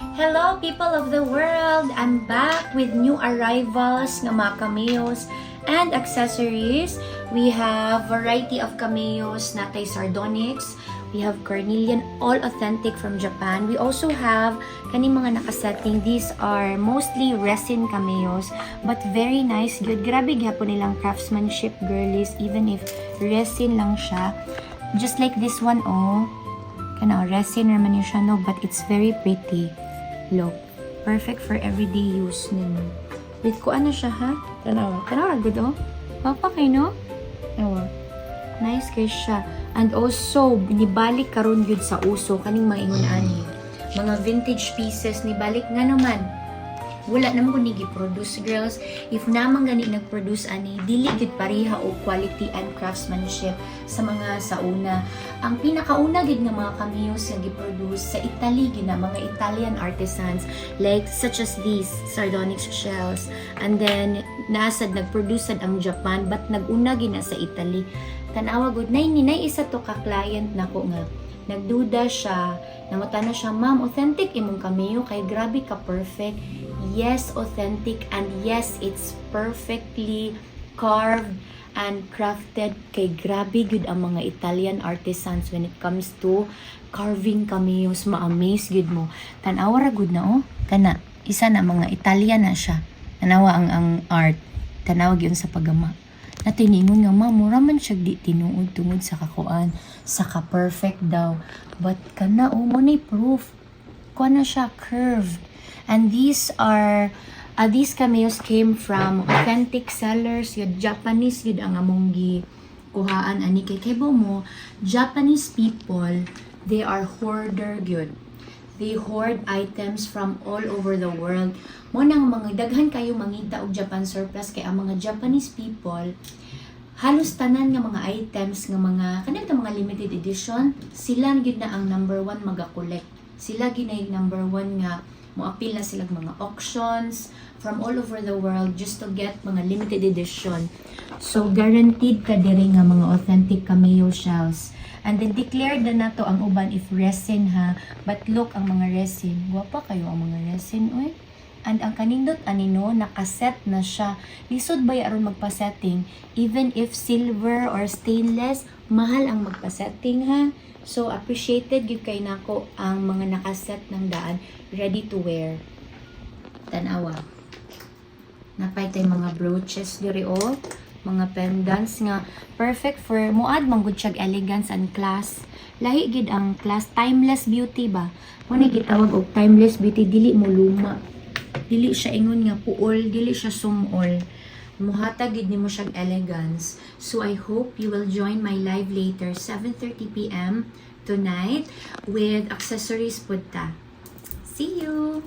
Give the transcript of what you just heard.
Hello people of the world! I'm back with new arrivals ng mga cameos and accessories. We have variety of cameos natay sardonyx. We have cornelian, all authentic from Japan. We also have kaning mga nakasetting. These are mostly resin cameos but very nice. Good. Grabe gyapon nilang craftsmanship, girlies, even if resin lang siya. Just like this one, oh. Kana resin naman yun siya, no? But it's very pretty. Look. Perfect for everyday use ninyo. Wait, kuan na siya, ha? Tanawa. Tanawa, good, oh. Papa kayo, no? Ewa. Nice kayo siya. And also, nibalik karon yun sa uso. Kaning mga ingon ani. Mga vintage pieces, nibalik nga naman. Wala naman kung nigi-produce, girls. If naman gani nag-produce ani, dili gid pareha o quality and craftsmanship sa mga sauna. Ang pinakauna gid nga mga cameos nga gi-produce sa Italy gid na mga Italian artisans like such as these sardonyx shells. And then nasad nag-produce sad ang Japan but nag-una gid na sa Italy. Tanawa gud nay isa to ka client nako nga nagduda siya, namutana siya, ma'am, authentic imong cameo kay grabe ka perfect. Yes, authentic, and yes, it's perfectly carved and crafted. Kay grabe gud ang mga Italian artisans when it comes to carving cameos. Ma-amaze gud mo. Tanawa ra gud na, oh. Kana, isa na mga Italian na siya. Tanawa ang art. Tanawa gyud sa paggama. Natiningon nga, ma'am, mura man siya di tinuod tungod sa kakuan, sa ka-perfect daw. But kana, oh, mo na proof. Kuha na siya, curved. And these cameos came from authentic sellers, yun, Japanese, yun ang among kuhaan, ani kay kebo mo, Japanese people, they are hoarder, yun. They hoard items from all over the world. Mo nang mga daghan kayo mangita og Japan surplus kay ang mga Japanese people halos tanan nga mga items nga mga kanang mga limited edition sila gid na ang number 1 maga-collect. Sila gid na yung number 1 nga moapil na sila mga auctions from all over the world just to get mga limited edition. So guaranteed ka diri nga mga authentic cameo shells. And then declared na nato ang uban if resin, ha. But look ang mga resin. Guwapa kayo ang mga resin, oy. And ang kanindot anino nakaset na siya. Lisod ba aron magpa-setting? Even if silver or stainless, mahal ang magpa-setting, ha. So appreciated gyud kay nako ang mga nakaset ng daan ready to wear. Tanawa. Napay tay mga brooches diri, oh. Mga pendants nga perfect for muad manggod siyag elegance and class. Lahi gid ang class, timeless beauty ba. Mo ni gitawag og timeless beauty, dili mo luma. Dili siya ingon nga puol, dili siya sumol. Muhatag gid nimo siyag elegance. So I hope you will join my live later 7:30 p.m. tonight with accessories pud ta. See you.